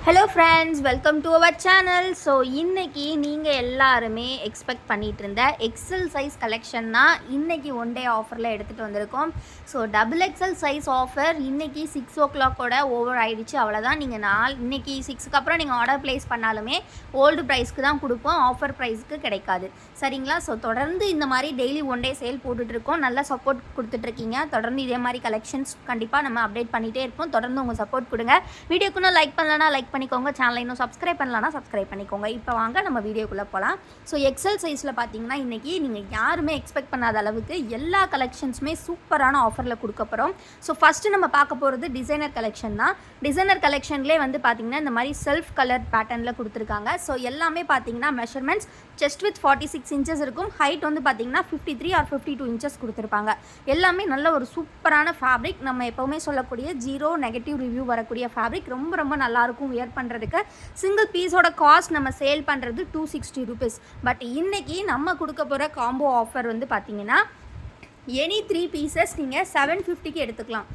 Hello friends, welcome to our channel. So இன்றைக்கி நீங்கள் எல்லாருமே எக்ஸ்பெக்ட் பண்ணிகிட்டு இருந்த எக்ஸல் சைஸ் கலெக்ஷன் தான் இன்றைக்கி ஒன் டே ஆஃபரில் எடுத்துகிட்டு வந்திருக்கோம். So double XL size offer இன்றைக்கி 6 o'clock ஓவர் ஆகிடுச்சு. அவ்வளோதான். நீங்கள் இன்றைக்கி 6க்கு அப்புறம் நீங்கள் ஆர்டர் ப்ளேஸ் பண்ணாலுமே ஓல்டு ப்ரைஸ்க்கு தான் கொடுப்போம், ஆஃபர் ப்ரைஸ்க்கு கிடைக்காது. சரிங்களா? ஸோ தொடர்ந்து இந்த மாதிரி டெய்லி ஒன் டே சேல் போட்டுட்ருக்கோம். நல்லா சப்போர்ட் கொடுத்துட்ருக்கீங்க. தொடர்ந்து இதே மாதிரி கலெக்ஷன்ஸ் கண்டிப்பாக நம்ம அப்டேட் பண்ணிகிட்டே இருப்போம். தொடர்ந்து உங்கள் சப்போர்ட் கொடுங்க. வீடியோக்கு இன்னும் லைக் பண்ணலன்னா லைக் பண்ணிக்கோங்க. சேனலை இன்னும் சப்ஸ்கிரைப் பண்ணலன்னா சப்ஸ்கிரைப் பண்ணிக்கோங்க. இப்போ வாங்க நம்ம வீடியோக்குள்ளே போகலாம். ஸோ எக்ஸல் சைஸில் பார்த்தீங்கன்னா இன்றைக்கி நீங்கள் யாருமே எக்ஸ்பெக்ட் பண்ணாத அளவுக்கு எல்லா கலெக்ஷன்ஸுமே சூப்பரான ஆஃபரில் கொடுக்க போகிறோம். ஸோ ஃபஸ்ட்டு நம்ம பார்க்க போகிறது டிசைனர் கலெக்ஷன் தான். டிசைனர் கலெக்ஷன்லேயே வந்து பார்த்திங்கன்னா இந்த மாதிரி செல்ஃப் கலர் பேட்டர்னில் கொடுத்துருக்காங்க. ஸோ எல்லாமே பார்த்தீங்கன்னா மெஷர்மெண்ட்ஸ் செஸ்ட் வித் 46 inches இருக்கும். ஹைட் வந்து பார்த்திங்கன்னா 53 or 52 inches கொடுத்துருப்பாங்க. எல்லாமே நல்ல ஒரு சூப்பரான ஃபேப்ரிக். நம்ம எப்போவுமே சொல்லக்கூடிய 0 நெகட்டிவ் ரிவ்யூ வரக்கூடிய ஃபேப்ரிக். ரொம்ப ரொம்ப நல்லாயிருக்கும் வியர் பண்ணுறதுக்கு. சிங்கிள் பீஸோட காஸ்ட் நம்ம சேல் பண்ணுறது 260 rupees. பட் இன்றைக்கி நம்ம கொடுக்க போகிற காம்போ ஆஃபர் வந்து பார்த்திங்கன்னா எனி 3 pieces நீங்கள் 750க்கு எடுத்துக்கலாம்.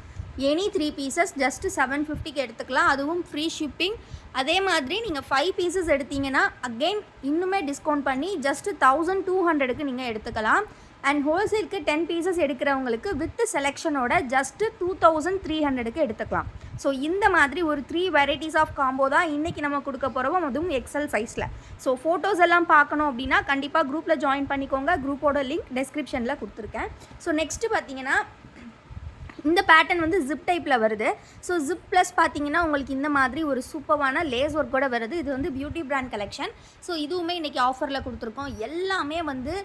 எனி 3 pieces ஜஸ்ட்டு 750க்கு எடுத்துக்கலாம். அதுவும் ஃப்ரீ ஷிப்பிங். அதே மாதிரி நீங்கள் 5 pieces எடுத்தீங்கன்னா அகெயின் இன்னுமே டிஸ்கவுண்ட் பண்ணி ஜஸ்ட்டு 1200க்கு நீங்கள் எடுத்துக்கலாம். அண்ட் ஹோல்சேலுக்கு 10 pieces எடுக்கிறவங்களுக்கு வித் செலெக்ஷனோட ஜஸ்ட்டு 2300க்கு எடுத்துக்கலாம். ஸோ இந்த மாதிரி ஒரு 3 வெரைட்டிஸ் ஆஃப் காம்போ தான் இன்றைக்கி நம்ம கொடுக்க போகிறோம், அதுவும் எக்ஸல் சைஸில். ஸோ ஃபோட்டோஸ் எல்லாம் பார்க்கணும் அப்படின்னா கண்டிப்பாக குரூப்பில் ஜாயின் பண்ணிக்கோங்க. குரூப்போட லிங்க் டெஸ்கிரிப்ஷனில் கொடுத்துருக்கேன். ஸோ நெக்ஸ்ட்டு பார்த்தீங்கன்னா இந்த பேட்டர்ன் வந்து ஜிப் டைப்பில் வருது. ஸோ ஜிப் ப்ளஸ் பார்த்தீங்கன்னா உங்களுக்கு இந்த மாதிரி ஒரு சூப்பரான லேஸ் ஒர்க் கூட வருது. இது வந்து பியூட்டி பிராண்ட் கலெக்ஷன். ஸோ இதுவுமே இன்றைக்கி ஆஃபரில் கொடுத்துருக்கோம். எல்லாமே வந்து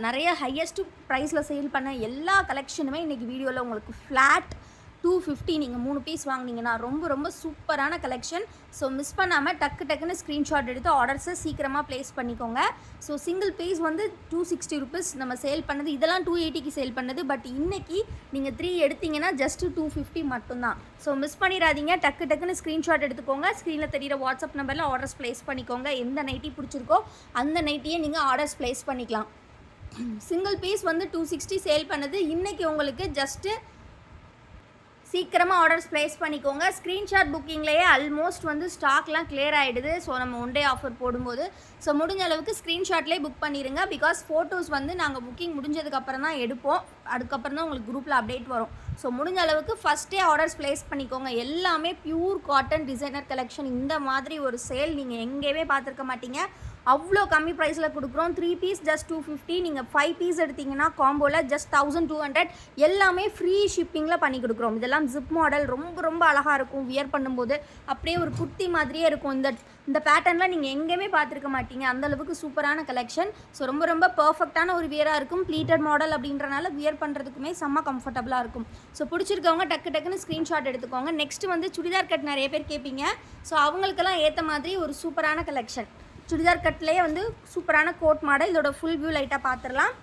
நிறைய ஹையஸ்ட் ப்ரைஸில் சேல் பண்ண எல்லா கலெக்ஷனுமே இன்றைக்கி வீடியோவில் உங்களுக்கு ஃப்ளாட் 250 நீங்கள் 3 பீஸ் வாங்கினீங்கன்னா ரொம்ப ரொம்ப சூப்பரான கலெக்ஷன். ஸோ மிஸ் பண்ணாமல் டக்குன்னு ஸ்க்ரீன்ஷாட் எடுத்து ஆர்டர்ஸை சீக்கிரமாக ப்ளேஸ் பண்ணிக்கோங்க. ஸோ சிங்கிள் பீஸ் வந்து 260 rupees நம்ம சேல் பண்ணது. இதெல்லாம் 280க்கு சேல் பண்ணது. பட் இன்றைக்கி நீங்கள் 3 எடுத்தீங்கன்னா ஜஸ்ட்டு 250 மட்டும்தான். ஸோ மிஸ் பண்ணிடாதீங்க. டக்குன்னு ஸ்க்ரீன்ஷாட் எடுத்துக்கோங்க. ஸ்க்ரீனில் தெரியிற வாட்ஸ்அப் நம்பரில் ஆர்டர்ஸ் ப்ளேஸ் பண்ணிக்கோங்க. எந்த நைட்டி பிடிச்சிருக்கோ அந்த நைட்டியே நீங்கள் ஆர்டர்ஸ் ப்ளேஸ் பண்ணிக்கலாம். சிங்கிள் பீஸ் வந்து 260 சேல் பண்ணது. இன்றைக்கி உங்களுக்கு ஜஸ்ட்டு சீக்கிரமாக ஆர்டர்ஸ் ப்ளேஸ் பண்ணிக்கோங்க. ஸ்க்ரீன்ஷாட் புக்கிங்லேயே ஆல்மோஸ்ட் வந்து ஸ்டாக்லாம் கிளியர் ஆகிடுது. ஸோ நம்ம ஒன் டே ஆஃபர் போடும்போது ஸோ முடிஞ்ச அளவுக்கு ஸ்க்ரீன்ஷாட்லேயே புக் பண்ணிடுங்க. பிகாஸ் ஃபோட்டோஸ் வந்து நாங்கள் புக்கிங் முடிஞ்சதுக்கப்புறம் தான் எடுப்போம். அதுக்கப்புறம் தான் உங்களுக்கு குரூப்பில் அப்டேட் வரும். ஸோ முடிஞ்ச அளவுக்கு ஃபஸ்ட்டே ஆர்டர்ஸ் ப்ளேஸ் பண்ணிக்கோங்க. எல்லாமே பியூர் காட்டன் டிசைனர் கலெக்ஷன். இந்த மாதிரி ஒரு சேல் நீங்கள் எங்கேயுமே பார்த்துருக்க மாட்டீங்க. அவ்வளோ கம்மி ப்ரைஸில் கொடுக்குறோம். 3 பீஸ் ஜஸ்ட் 250. நீங்கள் 5 பீஸ் எடுத்திங்கன்னா காம்போவில் ஜஸ்ட் 1200. எல்லாமே ஃப்ரீ ஷிப்பிங்கில் பண்ணி கொடுக்குறோம். இதெல்லாம் ஜிப் மாடல். ரொம்ப ரொம்ப அழகாக இருக்கும். வியர் பண்ணும்போது அப்படியே ஒரு குர்த்தி மாதிரியே இருக்கும். இந்த பேட்டர்னில் நீங்கள் எங்கேயுமே பார்த்துருக்க மாட்டீங்க. அந்தளவுக்கு சூப்பரான கலெக்ஷன். ஸோ ரொம்ப ரொம்ப பர்ஃபெக்டான ஒரு வியராக இருக்கும். ப்ளீட்டட் மாடல் அப்படின்றனால வியர் பண்ணுறதுக்குமே செம்ம கம்ஃபர்டபுளாக இருக்கும். ஸோ பிடிச்சிருக்கவங்க டக்குன்னு ஸ்க்ரீன்ஷாட் எடுத்துக்கோங்க. நெக்ஸ்ட்டு வந்து சுடிதார் கட் நிறைய பேர் கேட்பீங்க. ஸோ அவங்களுக்கெல்லாம் ஏற்ற மாதிரி ஒரு சூப்பரான கலெக்ஷன். சுடிதார் கட்லேயே வந்து சூப்பரான கோட் மாடல். இதோட ஃபுல் வியூ லைட்டாக பார்த்துடலாம்.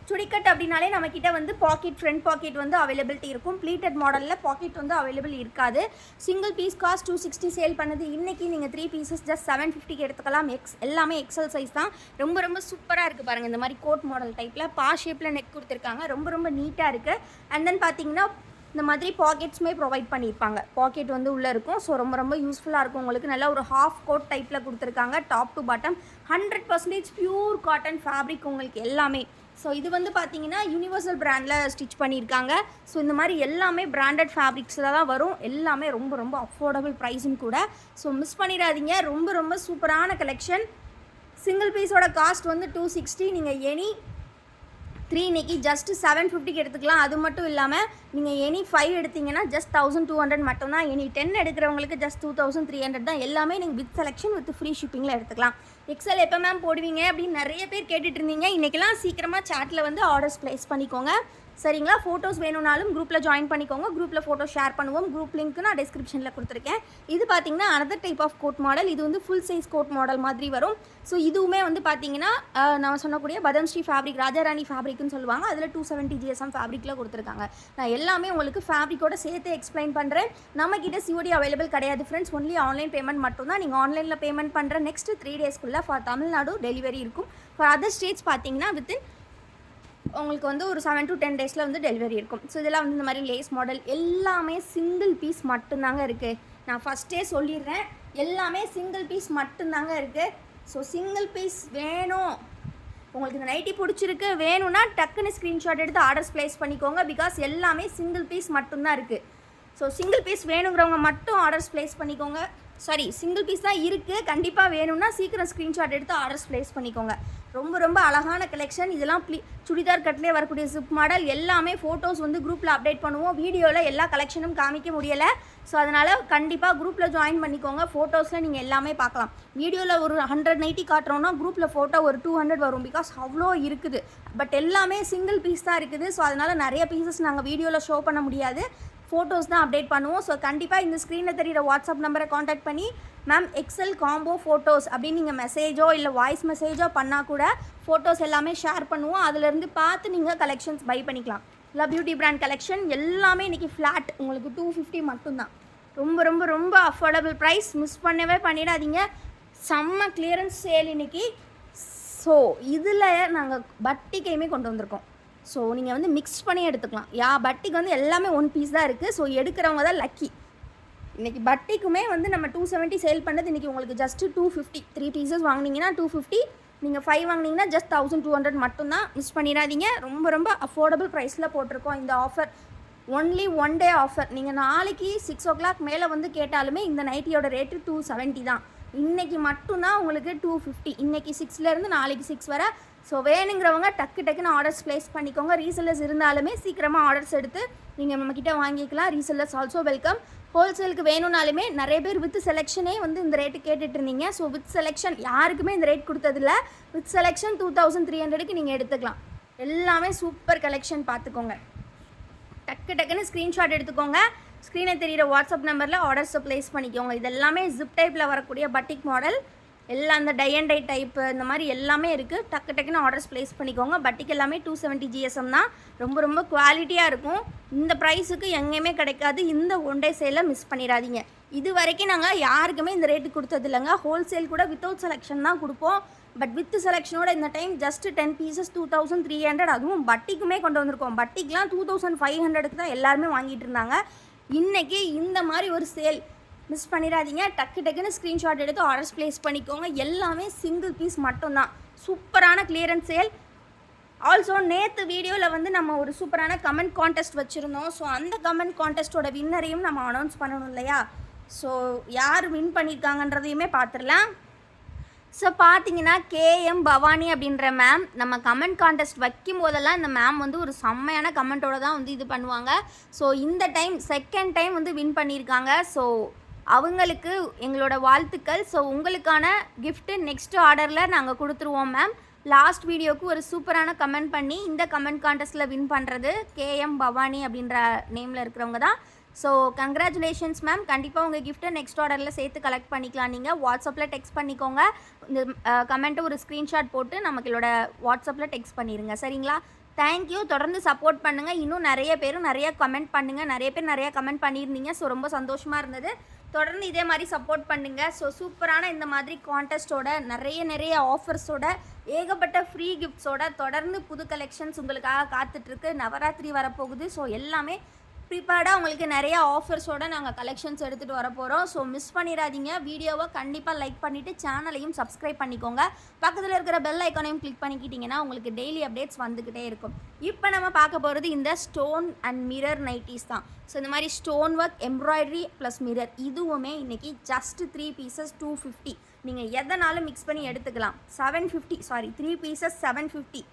சுடிக்கட் அப்படின்னாலே நம்மக்கிட்ட வந்து பாக்கெட், ஃப்ரண்ட் பாக்கெட் வந்து அவைலபிலிட்டி இருக்கும். ப்ளீட்டட் மாடலில் பாக்கெட் வந்து அவைலபிள் இருக்காது. சிங்கிள் பீஸ் காஸ்ட் 260 சேல் பண்ணது. இன்றைக்கி நீங்கள் 3 pieces ஜஸ்ட் 750க்கு எடுத்துக்கலாம். எல்லாமே எக்ஸல் சைஸ் தான். ரொம்ப ரொம்ப சூப்பராக இருக்குது பாருங்கள். இந்த மாதிரி கோட் மாடல் டைப்பில் ஷேப்பில் நெக் கொடுத்துருக்காங்க. ரொம்ப ரொம்ப நீட்டாக இருக்குது. அண்ட் தென் பார்த்தீங்கன்னா இந்த மாதிரி பாக்கெட்ஸுமே ப்ரொவைட் பண்ணியிருப்பாங்க. பாக்கெட் வந்து உள்ளே இருக்கும். ஸோ ரொம்ப ரொம்ப யூஸ்ஃபுல்லாக இருக்கும் உங்களுக்கு. நல்லா ஒரு ஹாஃப் கோட் டைப்பில் கொடுத்துருக்காங்க. Top to bottom 100% pure cotton fabric உங்களுக்கு எல்லாமே. ஸோ இது வந்து பார்த்தீங்கன்னா யூனிவர்சல் பிராண்டில் ஸ்டிச் பண்ணியிருக்காங்க. ஸோ இந்த மாதிரி எல்லாமே பிராண்டட் ஃபேப்ரிக்ஸில் தான் வரும். எல்லாமே ரொம்ப ரொம்ப அஃபோர்டபுள் ப்ரைஸும் கூட. ஸோ மிஸ் பண்ணிடாதீங்க. ரொம்ப ரொம்ப சூப்பரான கலெக்ஷன். சிங்கிள் பீஸோட காஸ்ட் வந்து 260. நீங்கள் எனி 3 இன்றைக்கி ஜஸ்ட்டு 750க்கு எடுத்துக்கலாம். அது மட்டும் இல்லாமல் நீங்கள் எனி 5 எடுத்திங்கன்னா ஜஸ்ட் 1200 மட்டும்தான். எனி 10 எடுக்கிறவங்களுக்கு ஜஸ்ட் 2300 தான். எல்லாமே நீங்கள் வித் செலெக்ஷன் வித் ஃப்ரீ ஷிப்பிங்கில் எடுத்துக்கலாம். எக்ஸல் எப்போ மேம் போடுவீங்க அப்படின்னு நிறைய பேர் கேட்டுட்டு இருந்தீங்க. இன்றைக்கெல்லாம் சீக்கிரமாக சாட்டில் வந்து ஆர்டர்ஸ் ப்ளேஸ் பண்ணிக்கோங்க. சரிங்களா? ஃபோட்டோஸ் வேணும்னாலும் குரூப்பில் ஜாயின் பண்ணிக்கோங்க. குரூப்பில் ஃபோட்டோ ஷேர் பண்ணுவோம். குரூப் லிங்க்கு நான் டிஸ்கிரிப்ஷனில் கொடுத்துருக்கேன். இது பார்த்தீங்கன்னா another type of coat model. இது வந்து ஃபுல் சைஸ் கோட் மாடல் மாதிரி வரும். ஸோ இதுவுமே வந்து பார்த்தீங்கன்னா நான் சொன்னக்கூடிய பதம்ஸ்ரீ ஃபேப்ரிக், ராஜாராணி ஃபேப்ரிக்னு சொல்லுவாங்க. அதில் 270 GSM ஃபேப்ரிக்கில் கொடுத்துருக்காங்க. நான் எல்லாமே உங்களுக்கு ஃபேப்ரிக்கோட சேர்த்து எக்ஸ்பிளைன் பண்ணுறேன். நம்மக்கிட்ட COD அவைலபிள் கிடையாது ஃப்ரெண்ட்ஸ். ஒன்லி ஆன்லைன் பேமெண்ட் மட்டும்தான். நீங்கள் ஆன்லைனில் பேமெண்ட் பண்ணுற நெக்ஸ்ட் 3 daysக்குள்ளே ஃபார் தமிழ்நாடு டெலிவரி இருக்கும். ஃபார் அதர் ஸ்டேட்ஸ் பார்த்தீங்கன்னா வித்தின் உங்களுக்கு வந்து ஒரு 7 to 10 days வந்து டெலிவரி இருக்கும். ஸோ இதெல்லாம் வந்து இந்த மாதிரி லேஸ் மாடல் எல்லாமே சிங்கிள் பீஸ் மட்டும்தாங்க இருக்குது. நான் ஃபஸ்ட்டே சொல்லிடுறேன், எல்லாமே சிங்கிள் பீஸ் மட்டும்தாங்க இருக்குது. ஸோ சிங்கிள் பீஸ் வேணும், உங்களுக்கு இந்த நைட்டி பிடிச்சிருக்கு வேணும்னா டக்குன்னு ஸ்க்ரீன்ஷாட் எடுத்து ஆர்டர்ஸ் ப்ளேஸ் பண்ணிக்கோங்க. பிகாஸ் எல்லாமே சிங்கிள் பீஸ் மட்டும்தான் இருக்குது. ஸோ சிங்கிள் பீஸ் வேணுங்கிறவங்க மட்டும் ஆர்டர்ஸ் ப்ளேஸ் பண்ணிக்கோங்க. சிங்கிள் பீஸ் தான் இருக்குது. கண்டிப்பாக வேணும்னா சீக்கிரம் ஸ்க்ரீன்ஷாட் எடுத்து ஆர்டர்ஸ் ப்ளேஸ் பண்ணிக்கோங்க. ரொம்ப ரொம்ப அழகான கலெக்ஷன். இதெல்லாம் சுடிதார் கட்லேயே வரக்கூடிய ஜிப் மாடல். எல்லாமே ஃபோட்டோஸ் வந்து குரூப்பில் அப்டேட் பண்ணுவோம். வீடியோவில் எல்லா கலெக்ஷனும் காமிக்க முடியலை. ஸோ அதனால் கண்டிப்பாக குரூப்பில் ஜாயின் பண்ணிக்கோங்க. ஃபோட்டோஸில் நீங்கள் எல்லாமே பார்க்கலாம். வீடியோவில் ஒரு 100 நைட்டி காட்டுறோன்னா குரூப்பில் ஃபோட்டோ ஒரு 200 வரும். பிகாஸ் அவ்வளோ இருக்குது. பட் எல்லாமே சிங்கிள் பீஸ் தான் இருக்குது. ஸோ அதனால் நிறைய பீசஸ் நாங்கள் வீடியோவில் ஷோ பண்ண முடியாது. ஃபோட்டோஸ் தான் அப்டேட் பண்ணுவோம். ஸோ கண்டிப்பாக இந்த ஸ்க்ரீனில் தெரிகிற வாட்ஸ்அப் நம்பரை காண்டாக்ட் பண்ணி மேம் எக்ஸல் காம்போ ஃபோட்டோஸ் அப்படின்னு நீங்கள் மெசேஜோ இல்லை வாய்ஸ் மெசேஜோ பண்ணால் கூட ஃபோட்டோஸ் எல்லாமே ஷேர் பண்ணுவோம். அதிலேருந்து பார்த்து நீங்கள் கலெக்ஷன்ஸ் பை பண்ணிக்கலாம். இல்லை பியூட்டி பிராண்ட் கலெக்ஷன் எல்லாமே இன்றைக்கி ஃப்ளாட் உங்களுக்கு 250 மட்டும்தான். ரொம்ப ரொம்ப ரொம்ப அஃபோர்டபுள் ப்ரைஸ். மிஸ் பண்ணவே பண்ணிடாதீங்க. செம்ம கிளியரன்ஸ் சேல் இன்றைக்கி. ஸோ இதில் நாங்கள் பட்டிக்கையுமே கொண்டு வந்திருக்கோம். ஸோ நீங்கள் வந்து மிக்ஸ் பண்ணி எடுத்துக்கலாம். பட்டிக்கு வந்து எல்லாமே 1 பீஸ் தான் இருக்குது. ஸோ எடுக்கிறவங்க தான் லக்கி. இன்றைக்கி பட்டிக்குமே வந்து நம்ம 270 சேல் பண்ணது இன்றைக்கி உங்களுக்கு ஜஸ்ட்டு 250. 3 பீசஸ் வாங்கினீங்கன்னா 250. நீங்கள் 5 வாங்கினீங்கன்னா ஜஸ்ட் 1200 மட்டும்தான். மிஸ் பண்ணிடாதீங்க. ரொம்ப ரொம்ப அஃபோர்டபுள் ப்ரைஸில் போட்டிருக்கோம் இந்த ஆஃபர். Only 1 day offer. நீங்கள் நாளைக்கு 6 o'clock மேலே வந்து கேட்டாலுமே இந்த நைட்டியோட ரேட்டு 270 தான். இன்றைக்கி மட்டும்தான் உங்களுக்கு 250. இன்றைக்கி 6லேருந்து நாளைக்கு 6 வரை. ஸோ வேணுங்கிறவங்க டக்குன்னு ஆர்டர்ஸ் ப்ளேஸ் பண்ணிக்கோங்க. ரீசெல்லர்ஸ் இருந்தாலுமே சீக்கிரமாக ஆர்டர்ஸ் எடுத்து நீங்கள் நம்மக்கிட்ட வாங்கிக்கலாம். Resellers also welcome. ஹோல்சேலுக்கு வேணும்னாலுமே நிறைய பேர் வித் செலெக்ஷனே வந்து இந்த ரேட்டு கேட்டுட்டு இருந்தீங்க. ஸோ வித் செலெக்ஷன் யாருக்குமே இந்த ரேட் கொடுத்ததில்ல. வித் செலெக்ஷன் 2300க்கு நீங்கள் எடுத்துக்கலாம். எல்லாமே சூப்பர் கலெக்ஷன். பார்த்துக்கோங்க. டக்குன்னு ஸ்க்ரீன்ஷாட் எடுத்துக்கோங்க. ஸ்க்ரீனை தெரிகிற வாட்ஸ்அப் நம்பரில் ஆர்டர்ஸை ப்ளேஸ் பண்ணிக்கோங்க. இது எல்லாமே ஜிப் டைப்பில் வரக்கூடிய பட்டிக் மாடல். எல்லாம் அந்த டை அண்ட் டை டைப்பு இந்த மாதிரி எல்லாமே இருக்குது. டக்குன்னு ஆர்டர்ஸ் ப்ளேஸ் பண்ணிக்கோங்க. பட்டிக்கு எல்லாமே 270 GSM தான். ரொம்ப ரொம்ப குவாலிட்டியாக இருக்கும். இந்த ப்ரைஸுக்கு எங்கேயுமே கிடைக்காது. இந்த 1 டே சேலில் மிஸ் பண்ணிடாதீங்க. இது வரைக்கும் நாங்கள் யாருக்குமே இந்த ரேட்டு கொடுத்தது இல்லைங்க. ஹோல்சேல் கூட வித்தவுட் செலெக்ஷன் தான் கொடுப்போம். பட் வித் செலெக்ஷனோட இந்த டைம் ஜஸ்ட் 10 பீசஸ் 2300. அதுவும் பட்டிக்குமே கொண்டு வந்திருக்கோம். பட்டிக்கெலாம் 2500க்கு தான் எல்லாருமே வாங்கிட்டு இருந்தாங்க. இன்றைக்கி இந்த மாதிரி ஒரு சேல் மிஸ் பண்ணிடாதீங்க. டக்குன்னு ஸ்க்ரீன்ஷாட் எடுத்து ஆர்டர்ஸ் ப்ளேஸ் பண்ணிக்கோங்க. எல்லாமே சிங்கிள் பீஸ் மட்டும்தான். சூப்பரான கிளியரன்ஸ் சேல். ஆல்சோ நேற்று வீடியோவில் வந்து நம்ம ஒரு சூப்பரான கமெண்ட் கான்டெஸ்ட் வச்சுருந்தோம். ஸோ அந்த கமெண்ட் கான்டெஸ்ட்டோட வின்னரையும் நம்ம அனௌன்ஸ் பண்ணணும் இல்லையா? ஸோ யார் வின் பண்ணியிருக்காங்கன்றதையுமே பார்த்துடலாம். ஸோ பார்த்தீங்கன்னா KM பவானி அப்படின்ற மேம் நம்ம கமெண்ட் கான்டெஸ்ட் வைக்கும் போதெல்லாம் இந்த மேம் வந்து ஒரு செம்மையான கமெண்ட்டோட தான் வந்து இது பண்ணுவாங்க. ஸோ இந்த டைம் செகண்ட் டைம் வந்து வின் பண்ணியிருக்காங்க. ஸோ அவங்களுக்கு எங்களோட வாழ்த்துக்கள். ஸோ உங்களுக்கான கிஃப்ட்டு நெக்ஸ்ட் ஆர்டரில் நாங்கள் கொடுத்துருவோம் மேம். லாஸ்ட் வீடியோவுக்கு ஒரு சூப்பரான கமெண்ட் பண்ணி இந்த கமெண்ட் கான்டெஸ்ட்டில் வின் பண்ணுறது KM பவானி அப்படின்ற நேமில் இருக்கிறவங்க தான். So congratulations ma'am. கண்டிப்பாக உங்கள் கிஃப்ட்டை நெக்ஸ்ட் ஆர்டரில் சேர்த்து கலெக்ட் பண்ணிக்கலாம். நீங்கள் வாட்ஸ்அப்பில் டெக்ஸ்ட் பண்ணிக்கோங்க. இந்த கமெண்ட்டை ஒரு ஸ்க்ரீன்ஷாட் போட்டு நமக்களோட வாட்ஸ்அப்பில் டெக்ஸ்ட் பண்ணிடுங்க. சரிங்களா? தேங்க்யூ. தொடர்ந்து சப்போர்ட் பண்ணுங்கள். இன்னும் நிறைய பேரும் நிறைய கமெண்ட் பண்ணுங்கள். நிறைய பேர் நிறையா கமெண்ட் பண்ணியிருந்தீங்க. ஸோ ரொம்ப சந்தோஷமாக இருந்தது. தொடர்ந்து இதே மாதிரி சப்போர்ட் பண்ணுங்கள். ஸோ சூப்பரான இந்த மாதிரி கான்டெஸ்ட்டோட நிறைய ஆஃபர்ஸோட ஏகப்பட்ட ஃப்ரீ கிஃப்ட்ஸோட தொடர்ந்து புது கலெக்ஷன்ஸ் உங்களுக்காக காத்துட்ருக்கு. நவராத்திரி வரப்போகுது. ஸோ எல்லாமே ப்ரிப்பேர்டாக உங்களுக்கு நிறைய ஆஃபர்ஸோடு நாங்கள் கலெக்ஷன்ஸ் எடுத்துகிட்டு வர போகிறோம். ஸோ மிஸ் பண்ணிடாதீங்க. வீடியோவை கண்டிப்பாக லைக் பண்ணிவிட்டு சேனலையும் சப்ஸ்கிரைப் பண்ணிக்கோங்க. பக்கத்தில் இருக்கிற பெல் ஐக்கானையும் கிளிக் பண்ணிக்கிட்டிங்கன்னா உங்களுக்கு டெய்லி அப்டேட்ஸ் வந்துக்கிட்டே இருக்கும். இப்போ நம்ம பார்க்க போகிறது இந்த ஸ்டோன் அண்ட் மிரர் நைட்டிஸ் தான். ஸோ இந்த மாதிரி stone work embroidery plus mirror இதுவுமே இன்றைக்கி ஜஸ்ட் 3 பீசஸ் 250. நீங்கள் எதனாலும் மிக்ஸ் பண்ணி எடுத்துக்கலாம். 750 3 பீசஸ் 750.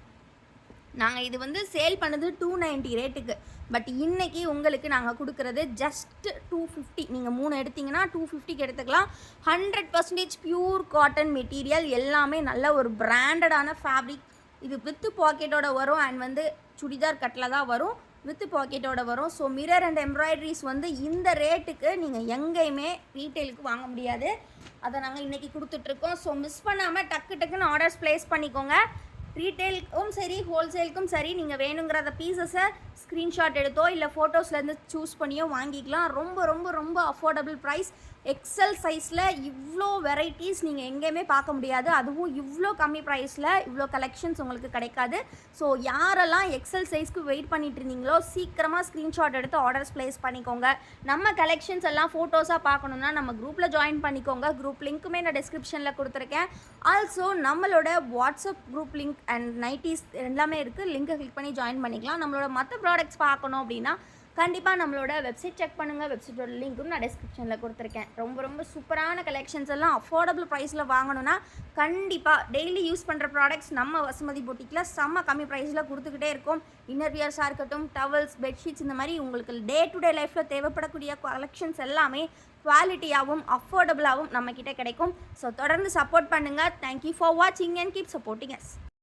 நாங்கள் இது வந்து சேல் பண்ணது 290 ரேட்டுக்கு. பட் இன்றைக்கி உங்களுக்கு நாங்கள் கொடுக்குறது ஜஸ்ட் 250. நீங்கள் 3 எடுத்திங்கன்னா 250க்கு எடுத்துக்கலாம். 100% பியூர் காட்டன் மெட்டீரியல். எல்லாமே நல்ல ஒரு பிராண்டடான ஃபேப்ரிக். இது வித்து பாக்கெட்டோட வரும். அண்ட் வந்து சுடிதார் கட்டில் தான் வரும். வித்து பாக்கெட்டோட வரும். ஸோ மிரர் அண்ட் எம்ப்ராய்டரிஸ் வந்து இந்த ரேட்டுக்கு நீங்கள் எங்கேயுமே ரீட்டெயிலுக்கு வாங்க முடியாது. அதை நாங்கள் இன்றைக்கி கொடுத்துட்ருக்கோம். ஸோ மிஸ் பண்ணாமல் டக்குன்னு ஆர்டர்ஸ் ப்ளேஸ் பண்ணிக்கோங்க. ரீட்டெயிலுக்கும் சரி ஹோல்சேலுக்கும் சரி நீங்கள் வேணுங்கிறத பீசஸை ஸ்க்ரீன்ஷாட் எடுத்தோ இல்லை ஃபோட்டோஸ்லேருந்து சூஸ் பண்ணியோ வாங்கிக்கலாம். ரொம்ப ரொம்ப ரொம்ப அஃபோர்டபுள் ப்ரைஸ். எக்ஸல் சைஸில் இவ்வளோ வெரைட்டிஸ் நீங்கள் எங்கேயுமே பார்க்க முடியாது. அதுவும் இவ்வளோ கம்மி ப்ரைஸில் இவ்வளோ கலெக்ஷன்ஸ் உங்களுக்கு கிடைக்காது. ஸோ யாரெல்லாம் எக்ஸல் சைஸ்க்கு வெயிட் பண்ணிட்டு இருந்தீங்களோ சீக்கிரமாக ஸ்க்ரீன்ஷாட் எடுத்து ஆர்டர்ஸ் ப்ளேஸ் பண்ணிக்கோங்க. நம்ம கலெக்ஷன்ஸ் எல்லாம் ஃபோட்டோஸாக பார்க்கணுன்னா நம்ம குரூப்பில் ஜாயின் பண்ணிக்கோங்க. குரூப் லிங்க்குமே நான் டிஸ்கிரிப்ஷனில் கொடுத்துருக்கேன். ஆல்சோ நம்மளோட WhatsApp group link and nighties எல்லாமே இருக்குது. லிங்கை கிளிக் பண்ணி ஜாயின் பண்ணிக்கலாம். நம்மளோட மற்ற ப்ராடக்ட்ஸ் பார்க்கணும் அப்படின்னா கண்டிப்பாக நம்மளோட வெப்சைட் செக் பண்ணுங்கள். வெப்சைட்டோட லிங்க்கும் நான் டிஸ்கிரிப்ஷனில் கொடுத்துருக்கேன். ரொம்ப சூப்பரான கலெக்ஷன்ஸ் எல்லாம் அஃபோர்டபுள் ப்ரைஸில் வாங்கணுன்னா கண்டிப்பாக டெய்லி யூஸ் பண்ணுற ப்ராடக்ட்ஸ் நம்ம வசுமதி பொட்டிக்கில் செம்ம கம்மி ப்ரைஸில் கொடுத்துக்கிட்டே இருக்கும். இன்னர் வியர்ஸாக இருக்கட்டும், டவல்ஸ், பெட்ஷீட்ஸ், இந்த மாதிரி உங்களுக்கு டே டு டே லைஃப்பில் தேவைப்படக்கூடிய கலெக்ஷன்ஸ் எல்லாமே குவாலிட்டியாகவும் அஃபோர்டபுளாகவும் நம்மக்கிட்ட கிடைக்கும். ஸோ தொடர்ந்து சப்போர்ட் பண்ணுங்கள். தேங்க்யூ ஃபார் வாட்சிங் அண்ட் கீப் சப்போர்ட்டிங் அஸ்.